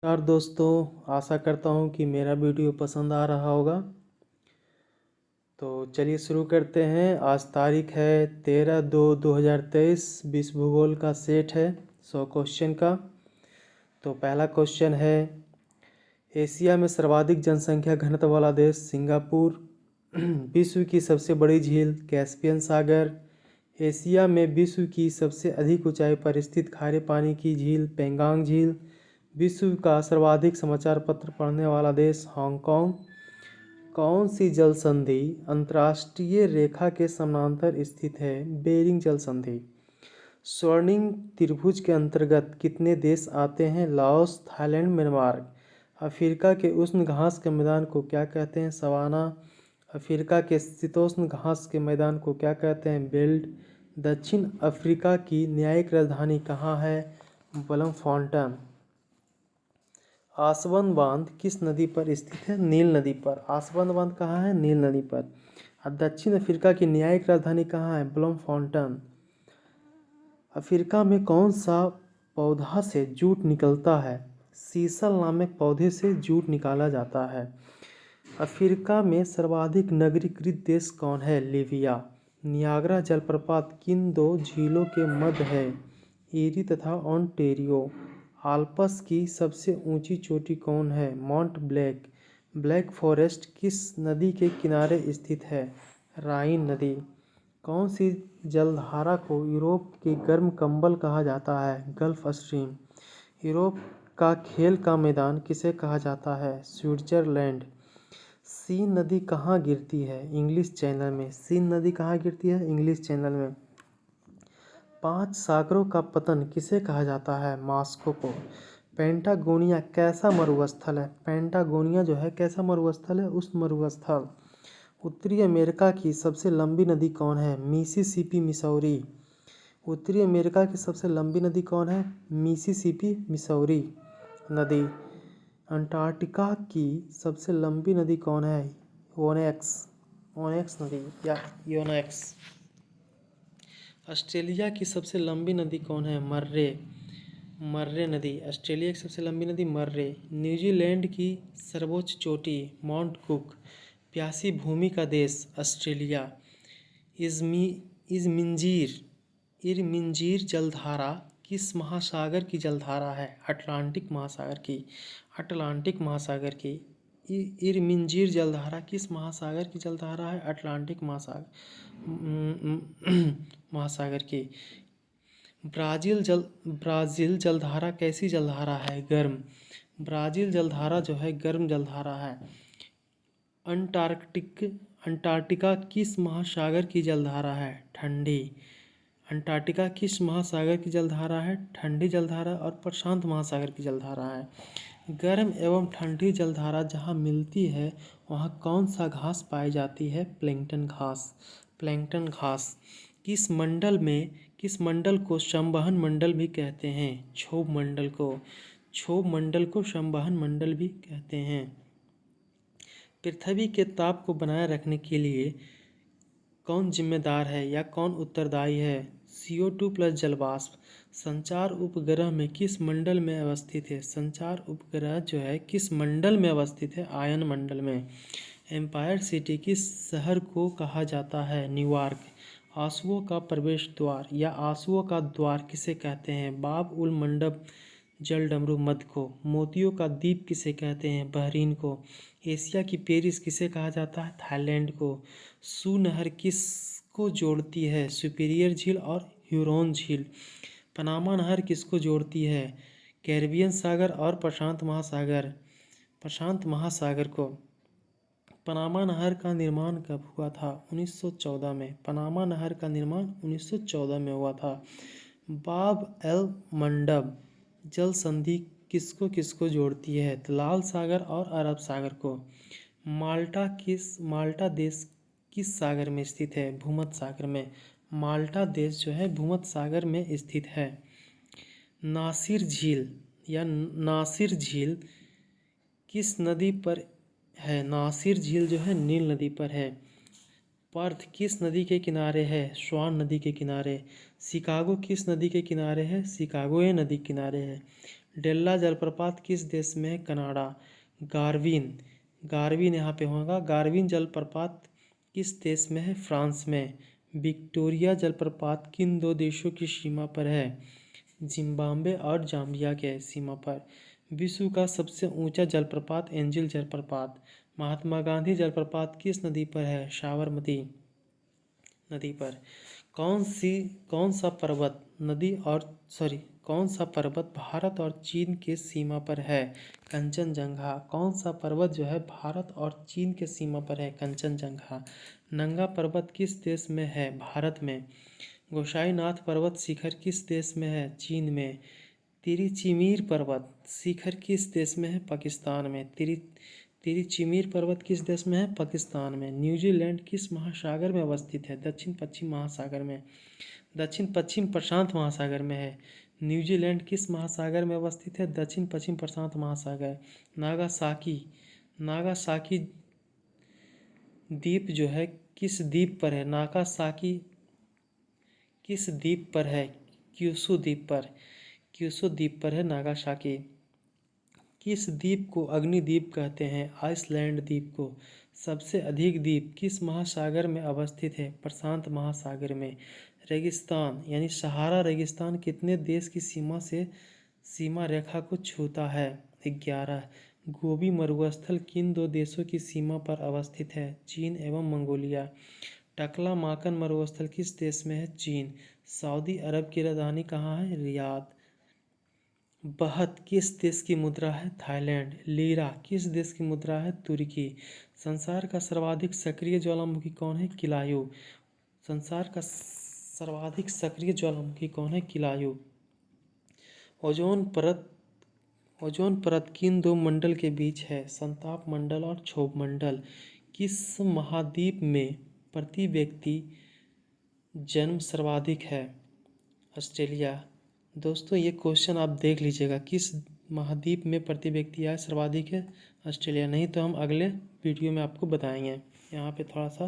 नमस्कार दोस्तों, आशा करता हूँ कि मेरा वीडियो पसंद आ रहा होगा। तो चलिए शुरू करते हैं। आज तारीख है 13/2/2023। विश्व भूगोल का सेट है 100 क्वेश्चन का। तो पहला क्वेश्चन है, एशिया में सर्वाधिक जनसंख्या घनत्व वाला देश सिंगापुर। विश्व की सबसे बड़ी झील कैस्पियन सागर। एशिया में विश्व की सबसे अधिक ऊंचाई पर स्थित खारे पानी की झील पेंगांग झील। विश्व का सर्वाधिक समाचार पत्र पढ़ने वाला देश हांगकांग। कौन सी जल संधि अंतर्राष्ट्रीय रेखा के समानांतर स्थित है? बेरिंग जल संधि। स्वर्णिम त्रिभुज के अंतर्गत कितने देश आते हैं? Laos, Thailand, Myanmar. अफ्रीका के उष्ण घास के मैदान को क्या कहते हैं? सवाना। अफ्रीका के शीतोष्ण घास के मैदान को क्या कहते हैं? बेल्ट। दक्षिण अफ्रीका की न्यायिक राजधानी कहाँ है? ब्लमफॉन्टेन। आसवन बांध किस नदी पर स्थित है? नील नदी पर। आसवन बांध कहाँ है? नील नदी पर। और दक्षिण अफ्रीका की न्यायिक राजधानी कहाँ है? ब्लमफॉन्टेन। अफ्रीका में कौन सा पौधा से जूट निकलता है? सीसल नामक पौधे से जूट निकाला जाता है। अफ्रीका में सर्वाधिक नगरीकृत देश कौन है? लीबिया। नियाग्रा जलप्रपात किन दो झीलों के मध्य है? ईरी तथा ओंटारियो। आल्प्स की सबसे ऊंची चोटी कौन है? Mount black. ब्लैक फॉरेस्ट किस नदी के किनारे स्थित है? राइन नदी। कौन सी जलधारा को यूरोप के गर्म कंबल कहा जाता है? Gulf stream. यूरोप का खेल का मैदान किसे कहा जाता है? स्विट्जरलैंड। सीन नदी कहाँ गिरती है? इंग्लिश चैनल में। सीन नदी कहाँ गिरती है? इंग्लिश चैनल में। 5 सागरों का पतन किसे कहा जाता है? मॉस्को को। पेंटागोनिया कैसा मरुस्थल है? पेंटागोनिया जो है कैसा मरुस्थल है? उष्ण मरुस्थल। उत्तरी अमेरिका की सबसे लंबी नदी कौन है? Mississippi, Missouri. उत्तरी अमेरिका की सबसे लंबी नदी कौन है? मिसिसिपी, मिसौरी नदी। अंटार्कटिका की सबसे लंबी नदी कौन है? ओनेक्स। ओनेक्स नदी या योनेक्स। ऑस्ट्रेलिया की सबसे लंबी नदी कौन है? मर्रे। मर्रे नदी। ऑस्ट्रेलिया की सबसे लंबी नदी मर्रे। न्यूजीलैंड की सर्वोच्च चोटी माउंट कुक। प्यासी भूमि का देश ऑस्ट्रेलिया। इज़मिंजीर इरमिंजीर जलधारा किस महासागर की जलधारा है? अटलांटिक महासागर की। अटलांटिक महासागर की। इरमिंजीर जलधारा किस महासागर की जलधारा है? अटलांटिक महासागर की। ब्राज़ील जलधारा कैसी जलधारा है? गर्म। ब्राज़ील जलधारा जो है गर्म जलधारा है। अंटार्कटिका किस महासागर की जलधारा है? ठंडी। अंटार्कटिका किस महासागर की जलधारा है? ठंडी जलधारा और प्रशांत महासागर की जलधारा है। गर्म एवं ठंडी जलधारा जहाँ मिलती है वहाँ कौन सा घास पाई जाती है? प्लैंक्टन घास। प्लैंक्टन घास। किस मंडल को संवहन मंडल भी कहते हैं? क्षोभ मंडल को। क्षोभ मंडल को संवहन मंडल भी कहते हैं। पृथ्वी के ताप को बनाए रखने के लिए कौन जिम्मेदार है या कौन उत्तरदायी है? CO2 प्लस जलवाष्प। संचार उपग्रह में किस मंडल में अवस्थित है? संचार उपग्रह जो है किस मंडल में अवस्थित है? आयन मंडल में। एम्पायर सिटी किस शहर को कहा जाता है? न्यूयॉर्क। आंसुओं का प्रवेश द्वार या आंसुओं का द्वार किसे कहते हैं? बाब उल मंडब जलडमरू मध्य को। मोतियों का द्वीप किसे कहते हैं? बहरीन को। एशिया की पेरिस किसे कहा जाता है? थाईलैंड को। सू नहर किसको जोड़ती है? सुपीरियर झील और ह्यूरोन झील। पनामा नहर किसको जोड़ती है? कैरिबियन सागर और प्रशांत महासागर। प्रशांत महासागर को। पनामा नहर का निर्माण कब हुआ था? 1914 में। पनामा नहर का निर्माण 1914 में हुआ था। बाब एल मंडब जल संधि किसको किसको जोड़ती है? लाल सागर और अरब सागर को। माल्टा देश किस सागर में स्थित है? भूमध्य सागर में। माल्टा देश जो है भूमध्य सागर में स्थित है। नासिर झील किस नदी पर है? नासिर झील जो है नील नदी पर है। पर्थ किस नदी के किनारे है? स्वान नदी के किनारे। शिकागो किस नदी के किनारे है? शिकागो नदी किनारे है। डेल्ला जलप्रपात किस देश में है? कनाडा। गार्विन, गार्विन यहाँ पे होगा। गार्विन जलप्रपात किस देश में है? फ्रांस में। विक्टोरिया जलप्रपात किन दो देशों की सीमा पर है? जिम्बाब्वे और जाम्बिया के सीमा पर। विश्व का सबसे ऊंचा जलप्रपात एंजिल जलप्रपात। महात्मा गांधी जलप्रपात किस नदी पर है? साबरमती नदी पर। कौन सा पर्वत नदी और कौन सा पर्वत भारत और चीन के सीमा पर है? कंचनजंगा। कौन सा पर्वत जो है भारत और चीन के सीमा पर है? कंचनजंगा। नंगा पर्वत किस देश में है? भारत में। गोसाईनाथ पर्वत शिखर किस देश में है? चीन में। तिरिचिमीर पर्वत शिखर किस देश में है? पाकिस्तान में। तिरिचिमीर पर्वत किस देश में है? पाकिस्तान में। न्यूजीलैंड किस महासागर में अवस्थित है? दक्षिण पश्चिम महासागर में। दक्षिण पश्चिम प्रशांत महासागर में है। न्यूजीलैंड किस महासागर में अवस्थित है? दक्षिण पश्चिम प्रशांत महासागर। नागासाकी द्वीप जो है किस द्वीप पर है? नागासाकी किस द्वीप पर है? क्यूशू द्वीप पर है नागासाकी। किस द्वीप को अग्निद्वीप कहते हैं? आइसलैंड द्वीप को। सबसे अधिक द्वीप किस महासागर में अवस्थित है? प्रशांत महासागर में। रेगिस्तान यानी सहारा रेगिस्तान कितने देश की सीमा रेखा को छूता है? 11। गोबी मरुस्थल किन दो देशों की सीमा पर अवस्थित है? चीन एवं मंगोलिया। टकला माकन मरुस्थल किस देश में है? चीन। सऊदी अरब की राजधानी कहाँ है? रियाद। बहत किस देश की मुद्रा है? थाईलैंड। लीरा किस देश की मुद्रा है? तुर्की। संसार का सर्वाधिक सक्रिय ज्वालामुखी कौन है? किलायु। संसार का सर्वाधिक सक्रिय ज्वालामुखी कौन है? किलायु। ओजोन परत किन दो मंडल के बीच है? संताप मंडल और क्षोभ मंडल। किस महाद्वीप में प्रति व्यक्ति जन्म सर्वाधिक है? ऑस्ट्रेलिया। दोस्तों ये क्वेश्चन आप देख लीजिएगा, किस महाद्वीप में प्रति व्यक्ति आय सर्वाधिक है? ऑस्ट्रेलिया। नहीं तो हम अगले वीडियो में आपको बताएंगे। यहाँ पे थोड़ा सा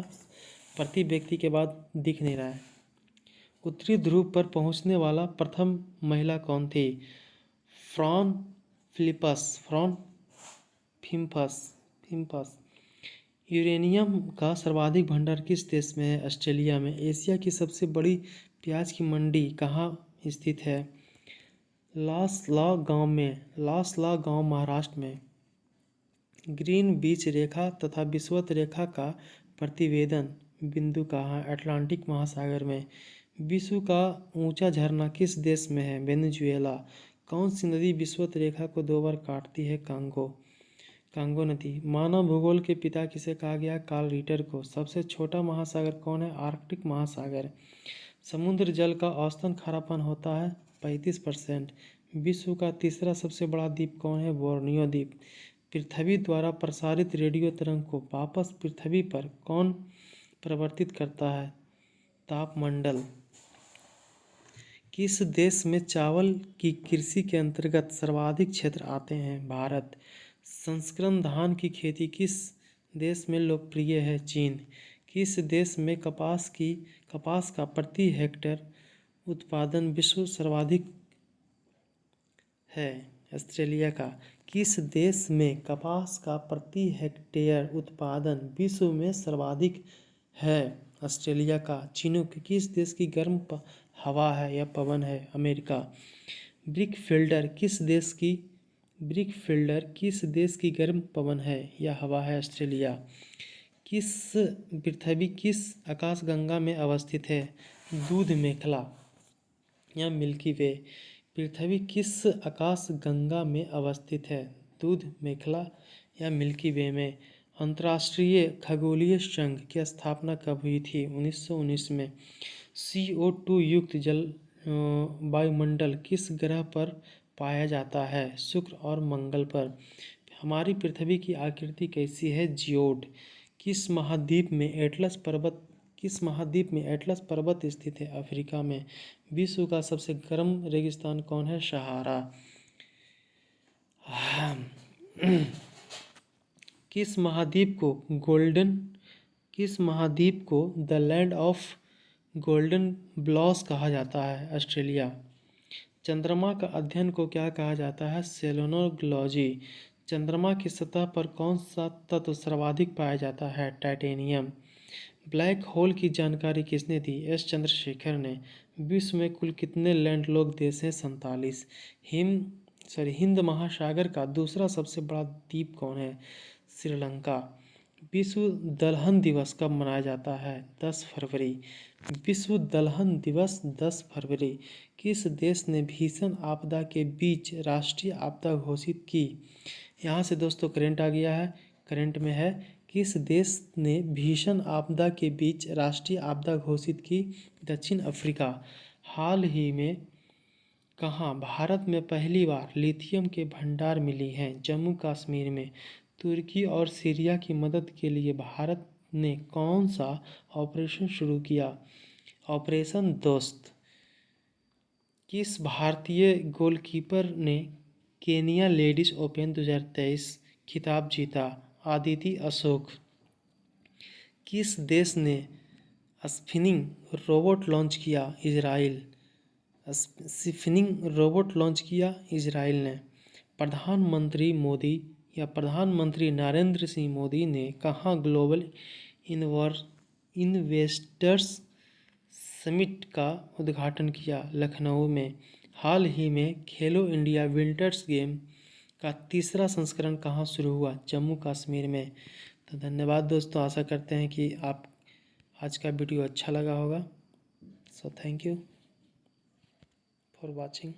प्रति व्यक्ति के बाद दिख नहीं रहा है। उत्तरी ध्रुव पर पहुँचने वाला प्रथम महिला कौन थी? फ्रॉन फिम्पस। यूरेनियम का सर्वाधिक भंडार किस देश में है? ऑस्ट्रेलिया में। एशिया की सबसे बड़ी प्याज की मंडी कहाँ स्थित है? लासला गांव महाराष्ट्र में। ग्रीन बीच रेखा तथा विषुवत रेखा का प्रतिवेदन बिंदु कहाँ है? अटलांटिक महासागर में। विश्व का ऊंचा झरना किस देश में है? वेनेजुएला। कौन सी नदी विषुवत रेखा को 2 बार काटती है? कांगो नदी। मानव भूगोल के पिता किसे कहा गया? कार्ल रिटर को। सबसे छोटा महासागर कौन है? आर्कटिक महासागर। समुद्र जल का औसतन खारापन होता है 35%। विश्व का तीसरा सबसे बड़ा द्वीप कौन है? बोर्नियो द्वीप। पृथ्वी द्वारा प्रसारित रेडियो तरंग को वापस पृथ्वी पर कौन परिवर्तित करता है? तापमंडल। किस देश में चावल की कृषि के अंतर्गत सर्वाधिक क्षेत्र आते हैं? भारत। संस्करण धान की खेती किस देश में लोकप्रिय है? चीन। किस देश में कपास का प्रति हेक्टेयर उत्पादन विश्व सर्वाधिक है? ऑस्ट्रेलिया का। किस देश में कपास का प्रति हेक्टेयर उत्पादन विश्व में सर्वाधिक है? ऑस्ट्रेलिया का। चिनूक किस देश की गर्म हवा है या पवन है? अमेरिका। ब्रिकफील्डर किस देश की गर्म पवन है या हवा है? ऑस्ट्रेलिया। पृथ्वी किस आकाशगंगा में अवस्थित है? दूध मेखला या मिल्की वे। पृथ्वी किस आकाशगंगा में अवस्थित है? दूध मेखला या मिल्की वे में। अंतर्राष्ट्रीय खगोलीय संघ की स्थापना कब हुई थी? 1919 में। CO2 युक्त वायुमंडल किस ग्रह पर पाया जाता है? शुक्र और मंगल पर। हमारी पृथ्वी की आकृति कैसी है? जियोड। किस महाद्वीप में एटलस पर्वत स्थित है? अफ्रीका में। विश्व का सबसे गर्म रेगिस्तान कौन है? सहारा। किस महाद्वीप को द लैंड ऑफ गोल्डन ब्लॉस कहा जाता है? ऑस्ट्रेलिया। चंद्रमा का अध्ययन को क्या कहा जाता है? सेलेनोलॉजी। चंद्रमा की सतह पर कौन सा तत्व सर्वाधिक पाया जाता है? टाइटेनियम। ब्लैक होल की जानकारी किसने दी? एस चंद्रशेखर ने। विश्व में कुल कितने लैंडलॉक्ड देश हैं? 47। हिंद महासागर का दूसरा सबसे बड़ा द्वीप कौन है? श्रीलंका। विश्व दलहन दिवस कब मनाया जाता है? 10 फरवरी। विश्व दलहन दिवस 10 फरवरी। किस देश ने भीषण आपदा के बीच राष्ट्रीय आपदा घोषित की? यहाँ से दोस्तों करंट आ गया है। करंट में है, किस देश ने भीषण आपदा के बीच राष्ट्रीय आपदा घोषित की? दक्षिण अफ्रीका। हाल ही में कहाँ भारत में पहली बार लिथियम के भंडार मिली हैं? जम्मू कश्मीर में। तुर्की और सीरिया की मदद के लिए भारत ने कौन सा ऑपरेशन शुरू किया? ऑपरेशन दोस्त। किस भारतीय गोलकीपर ने केनिया लेडीज ओपन 2023 खिताब जीता? आदिति अशोक। किस देश ने स्पिनिंग रोबोट लॉन्च किया? इजराइल। स्पिनिंग रोबोट लॉन्च किया इजराइल ने। प्रधानमंत्री नरेंद्र सिंह मोदी ने कहाँ ग्लोबल इन्वेस्टर्स समिट का उद्घाटन किया? लखनऊ में। हाल ही में खेलो इंडिया विंटर्स गेम का तीसरा संस्करण कहाँ शुरू हुआ? जम्मू कश्मीर में। तो धन्यवाद दोस्तों, आशा करते हैं कि आप आज का वीडियो अच्छा लगा होगा। So thank you for watching.